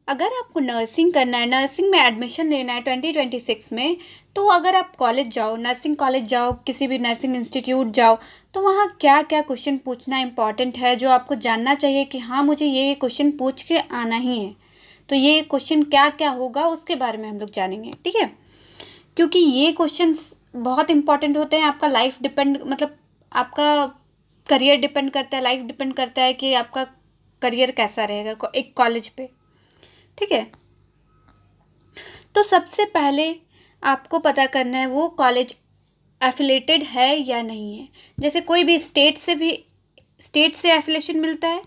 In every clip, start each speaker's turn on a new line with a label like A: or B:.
A: अगर आपको नर्सिंग करना है, नर्सिंग में एडमिशन लेना है 2026 में, तो अगर आप कॉलेज जाओ, नर्सिंग कॉलेज जाओ, किसी भी नर्सिंग इंस्टीट्यूट जाओ, तो वहाँ क्या क्या क्वेश्चन पूछना इम्पॉर्टेंट है जो आपको जानना चाहिए कि हाँ मुझे ये क्वेश्चन पूछ के आना ही है। तो ये क्वेश्चन क्या क्या होगा उसके बारे में हम लोग जानेंगे, ठीक है। क्योंकि ये क्वेश्चंस बहुत इंपॉर्टेंट होते हैं। आपका लाइफ डिपेंड, मतलब आपका करियर डिपेंड करता है, लाइफ डिपेंड करता है कि आपका करियर कैसा रहेगा एक कॉलेज पे, ठीक है। तो सबसे पहले आपको पता करना है वो कॉलेज एफिलेटेड है या नहीं है। जैसे कोई भी स्टेट से एफिलेशन मिलता है,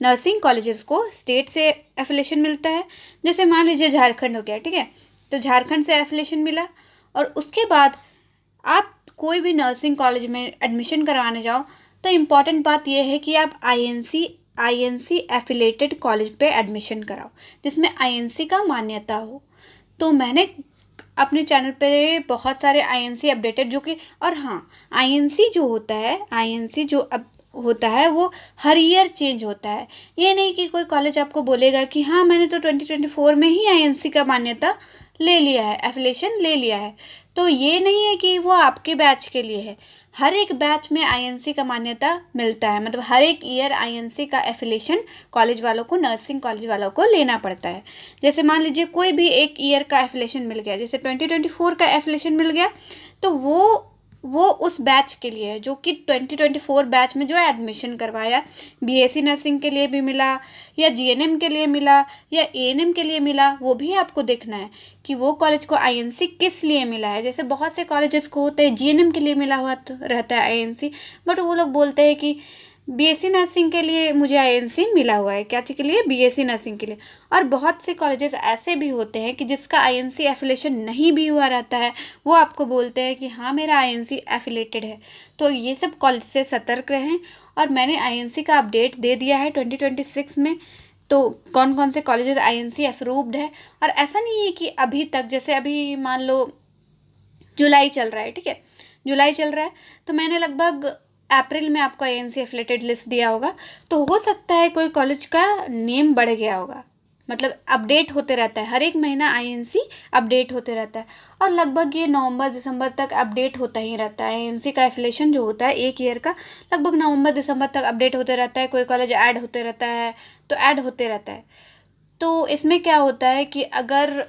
A: नर्सिंग कॉलेजेस को स्टेट से एफिलेशन मिलता है। जैसे मान लीजिए झारखंड हो गया, ठीक है, तो झारखंड से एफिलेशन मिला, और उसके बाद आप कोई भी नर्सिंग कॉलेज में एडमिशन करवाने जाओ तो इम्पॉर्टेंट बात यह है कि आप आईएनसी एफिलेटेड कॉलेज पे एडमिशन कराओ, जिसमें आईएनसी का मान्यता हो। तो मैंने अपने चैनल पे बहुत सारे आईएनसी अपडेटेड जो कि, और हाँ, आईएनसी जो होता है, आईएनसी जो अब होता है वो हर ईयर चेंज होता है। ये नहीं कि कोई कॉलेज आपको बोलेगा कि हाँ मैंने तो 2024 में ही आईएनसी का मान्यता ले लिया है, एफिलिएशन ले लिया है। तो ये नहीं है कि वो आपके बैच के लिए है। हर एक बैच में आईएनसी का मान्यता मिलता है, मतलब हर एक ईयर आईएनसी का एफिलिएशन कॉलेज वालों को, नर्सिंग कॉलेज वालों को लेना पड़ता है। जैसे मान लीजिए कोई भी एक ईयर का एफिलिएशन मिल गया, जैसे 2024 का एफिलिएशन मिल गया, तो वो उस बैच के लिए है जो कि 2024 बैच में जो एडमिशन करवाया। बीएससी नर्सिंग के लिए भी मिला, या जीएनएम के लिए मिला, या एएनएम के लिए मिला, वो भी आपको देखना है कि वो कॉलेज को आईएनसी किस लिए मिला है। जैसे बहुत से कॉलेजेस को होते हैं जीएनएम के लिए मिला हुआ तो रहता है आईएनसी, बट वो लोग बोलते हैं कि बीएससी नर्सिंग के लिए मुझे आईएनसी मिला हुआ है, क्या चीज़ के लिए, बीएससी नर्सिंग के लिए। और बहुत से कॉलेजेस ऐसे भी होते हैं कि जिसका आईएनसी एफिलिएशन नहीं भी हुआ रहता है, वो आपको बोलते हैं कि हाँ मेरा आईएनसी एफिलेटेड है। तो ये सब कॉलेज से सतर्क रहें। और मैंने आईएनसी का अपडेट दे दिया है 2026 में, तो कौन कौन से कॉलेजेस आईएनसी अप्रूव्ड है। और ऐसा नहीं है कि अभी तक, जैसे अभी मान लो जुलाई चल रहा है, ठीक है, जुलाई चल रहा है, तो मैंने लगभग अप्रैल में आपको आईएनसी एफिलेटेड लिस्ट दिया होगा। तो हो सकता है कोई कॉलेज का नेम बढ़ गया होगा, मतलब अपडेट होते रहता है, हर एक महीना आईएनसी अपडेट होते रहता है। और लगभग ये नवंबर दिसंबर तक अपडेट होता ही रहता है। आईएनसी का एफिलिएशन जो होता है एक ईयर का, लगभग नवंबर दिसंबर तक अपडेट होते रहता है। कोई कॉलेज ऐड होते रहता है, तो ऐड होते रहता है। तो इसमें क्या होता है कि अगर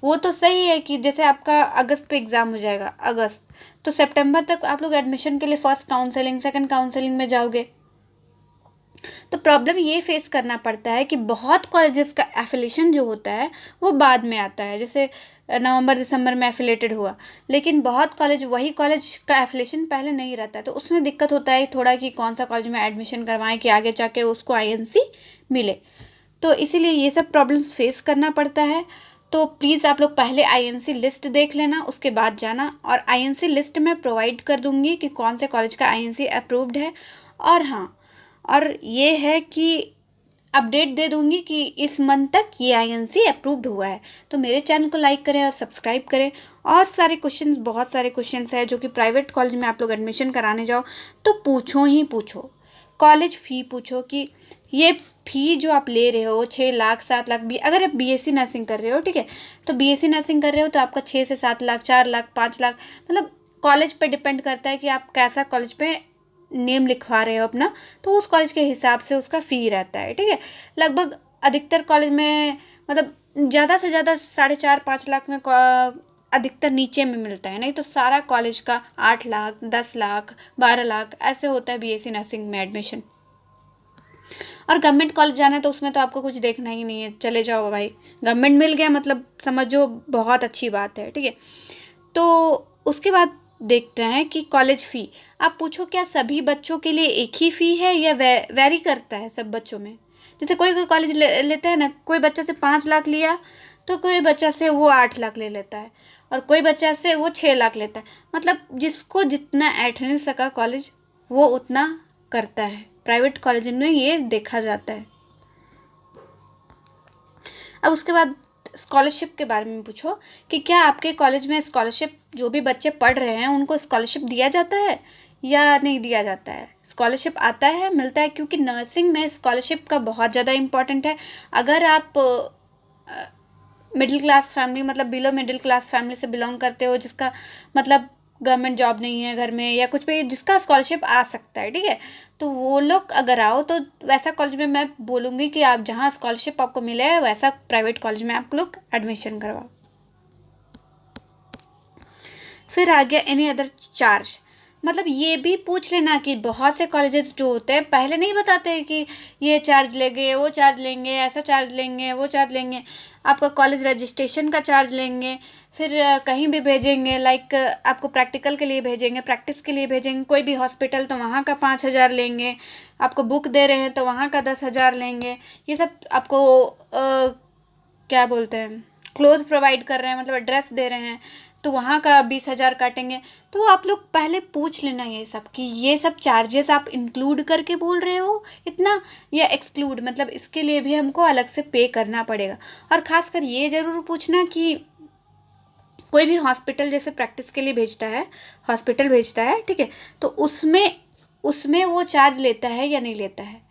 A: वो तो सही है कि जैसे आपका अगस्त पे एग्ज़ाम हो जाएगा, अगस्त, तो सितंबर तक आप लोग एडमिशन के लिए फर्स्ट काउंसलिंग, सेकंड काउंसलिंग में जाओगे। तो प्रॉब्लम ये फेस करना पड़ता है कि बहुत कॉलेजेस का एफिलिएशन जो होता है वो बाद में आता है। जैसे नवंबर दिसंबर में एफिलेटेड हुआ, लेकिन बहुत कॉलेज, वही कॉलेज का एफिलिएशन पहले नहीं रहता है, तो उसमें दिक्कत होता है थोड़ा कि कौन सा कॉलेज में एडमिशन करवाएं कि आगे जाके उसको आईएनसी मिले। तो इसीलिए ये सब प्रॉब्लम्स फेस करना पड़ता है। तो प्लीज़ आप लोग पहले आईएनसी लिस्ट देख लेना, उसके बाद जाना। और आईएनसी लिस्ट मैं प्रोवाइड कर दूँगी कि कौन से कॉलेज का आईएनसी अप्रूव्ड है। और हाँ, और ये है कि अपडेट दे दूँगी कि इस मंथ तक ये आईएनसी अप्रूव्ड हुआ है। तो मेरे चैनल को लाइक करें और सब्सक्राइब करें। और सारे क्वेश्चन, बहुत सारे क्वेश्चंस हैं जो कि प्राइवेट कॉलेज में आप लोग एडमिशन कराने जाओ तो पूछो ही पूछो। कॉलेज फ़ी पूछो कि ये फ़ी जो आप ले रहे हो 6 लाख 7 लाख, अगर आप बीएससी नर्सिंग कर रहे हो, ठीक है, तो बीएससी नर्सिंग कर रहे हो तो आपका 6 से 7 लाख, 4 लाख, 5 लाख, मतलब कॉलेज पे डिपेंड करता है कि आप कैसा कॉलेज पे नेम लिखवा रहे हो अपना, तो उस कॉलेज के हिसाब से उसका फ़ी रहता है, ठीक है। लगभग अधिकतर कॉलेज में, मतलब ज़्यादा से ज़्यादा 4.5-5 लाख में अधिकतर नीचे में मिलता है, नहीं तो सारा कॉलेज का 8 लाख, 10 लाख, 12 लाख ऐसे होता है बीएससी नर्सिंग में एडमिशन। और गवर्नमेंट कॉलेज जाना है तो उसमें तो आपको कुछ देखना ही नहीं है, चले जाओ भाई, गवर्नमेंट मिल गया मतलब समझो बहुत अच्छी बात है, ठीक है। तो उसके बाद देखते हैं कि कॉलेज फ़ी। आप पूछो क्या सभी बच्चों के लिए एक ही फ़ी है या वेरी करता है सब बच्चों में। जैसे कोई कोई कॉलेज लेता है ना, कोई बच्चा से 5 लाख लिया तो कोई बच्चा से वो 8 लाख ले लेता है, और कोई बच्चा से वो 6 लाख लेता है। मतलब जिसको जितना अटेंडेंस सका कॉलेज वो उतना करता है। प्राइवेट कॉलेज में ये देखा जाता है। अब उसके बाद स्कॉलरशिप के बारे में पूछो कि क्या आपके कॉलेज में स्कॉलरशिप, जो भी बच्चे पढ़ रहे हैं उनको स्कॉलरशिप दिया जाता है या नहीं दिया जाता है। स्कॉलरशिप आता है, मिलता है, क्योंकि नर्सिंग में स्कॉलरशिप का बहुत ज़्यादा इम्पोर्टेंट है। अगर आप मिडिल क्लास फैमिली मतलब बिलो मिडिल क्लास फैमिली से बिलोंग करते हो, जिसका मतलब गवर्नमेंट जॉब नहीं है घर में या कुछ भी, जिसका स्कॉलरशिप आ सकता है, ठीक है, तो वो लोग अगर आओ तो वैसा कॉलेज में मैं बोलूँगी कि आप जहाँ स्कॉलरशिप आपको मिले वैसा प्राइवेट कॉलेज में आप लोग एडमिशन करवाओ। फिर आ गया एनी अदर चार्ज, मतलब ये भी पूछ लेना कि बहुत से कॉलेजेस जो होते हैं पहले नहीं बताते हैं कि ये चार्ज लेंगे, वो चार्ज लेंगे, ऐसा चार्ज लेंगे, वो चार्ज लेंगे, आपका कॉलेज रजिस्ट्रेशन का चार्ज लेंगे, फिर कहीं भी भेजेंगे, लाइक आपको प्रैक्टिकल के लिए भेजेंगे, प्रैक्टिस के लिए भेजेंगे कोई भी हॉस्पिटल, तो वहाँ का 5,000 लेंगे, आपको बुक दे रहे हैं तो वहाँ का 10,000 लेंगे, ये सब आपको क्या बोलते हैं, क्लोथ प्रोवाइड कर रहे हैं, मतलब ड्रेस दे रहे हैं तो वहाँ का 20,000 काटेंगे। तो आप लोग पहले पूछ लेना ये सब कि ये सब चार्जेस आप इंक्लूड करके बोल रहे हो इतना, या एक्सक्लूड, मतलब इसके लिए भी हमको अलग से पे करना पड़ेगा। और ख़ासकर ये ज़रूर पूछना कि कोई भी हॉस्पिटल जैसे प्रैक्टिस के लिए भेजता है, हॉस्पिटल भेजता है, ठीक है, तो उसमें उसमें वो चार्ज लेता है या नहीं लेता है।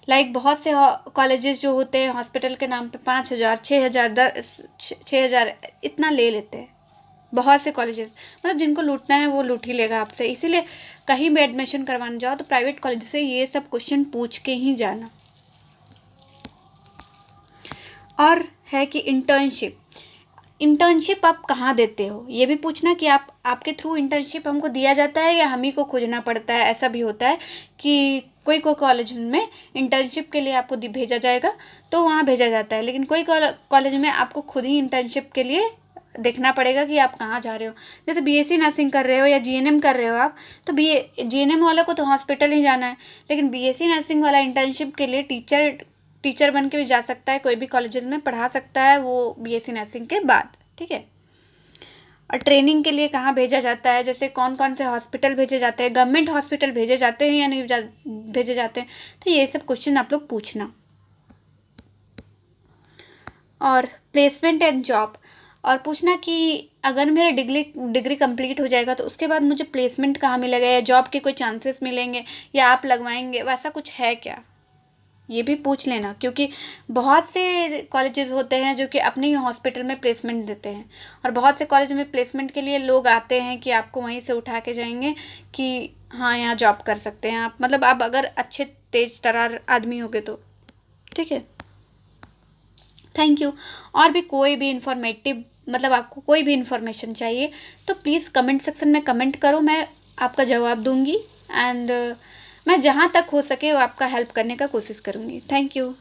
A: लाइक बहुत से कॉलेजेस जो होते हैं हॉस्पिटल के नाम पे 5,000, 6,000, 6,000 इतना ले लेते हैं। बहुत से कॉलेजेस, मतलब जिनको लूटना है वो लूट ही लेगा आपसे, इसीलिए कहीं भी एडमिशन करवाने जाओ तो प्राइवेट कॉलेज से ये सब क्वेश्चन पूछ के ही जाना। और है कि इंटर्नशिप आप कहाँ देते हो, ये भी पूछना कि आपके थ्रू इंटर्नशिप हमको दिया जाता है या हम ही को खोजना पड़ता है। ऐसा भी होता है कि कोई कॉलेज में इंटर्नशिप के लिए आपको भेजा जाएगा तो वहाँ भेजा जाता है, लेकिन कोई कॉलेज में आपको खुद ही इंटर्नशिप के लिए देखना पड़ेगा कि आप कहाँ जा रहे हो। जैसे बीएससी नर्सिंग कर रहे हो या जीएनएम कर रहे हो आप, तो जीएनएम वालों को तो हॉस्पिटल ही जाना है, लेकिन बीएससी नर्सिंग वाला इंटर्नशिप के लिए टीचर बन के भी जा सकता है, कोई भी कॉलेजेस में पढ़ा सकता है वो बीएससी नर्सिंग के बाद, ठीक है। और ट्रेनिंग के लिए कहाँ भेजा जाता है, जैसे कौन कौन से हॉस्पिटल भेजे जाते हैं, गवर्नमेंट हॉस्पिटल भेजे जाते हैं या नहीं भेजे जाते हैं, तो ये सब क्वेश्चन आप लोग पूछना। और प्लेसमेंट एंड जॉब, और पूछना कि अगर मेरा डिग्री कंप्लीट हो जाएगा तो उसके बाद मुझे प्लेसमेंट कहाँ मिलेगा या जॉब के कोई चांसेस मिलेंगे या आप लगवाएंगे, वैसा कुछ है क्या, ये भी पूछ लेना। क्योंकि बहुत से कॉलेजेस होते हैं जो कि अपने ही हॉस्पिटल में प्लेसमेंट देते हैं, और बहुत से कॉलेज में प्लेसमेंट के लिए लोग आते हैं कि आपको वहीं से उठा के जाएंगे कि हाँ यहाँ जॉब कर सकते हैं आप, मतलब आप अगर अच्छे तेज तर्रार आदमी होगे तो, ठीक है। Thank you. और भी कोई भी इंफॉर्मेटिव, मतलब आपको कोई भी इंफॉर्मेशन चाहिए तो प्लीज़ कमेंट सेक्शन में कमेंट करो, मैं आपका जवाब दूंगी। एंड मैं जहाँ तक हो सके वो आपका हेल्प करने का कोशिश करूँगी। Thank you.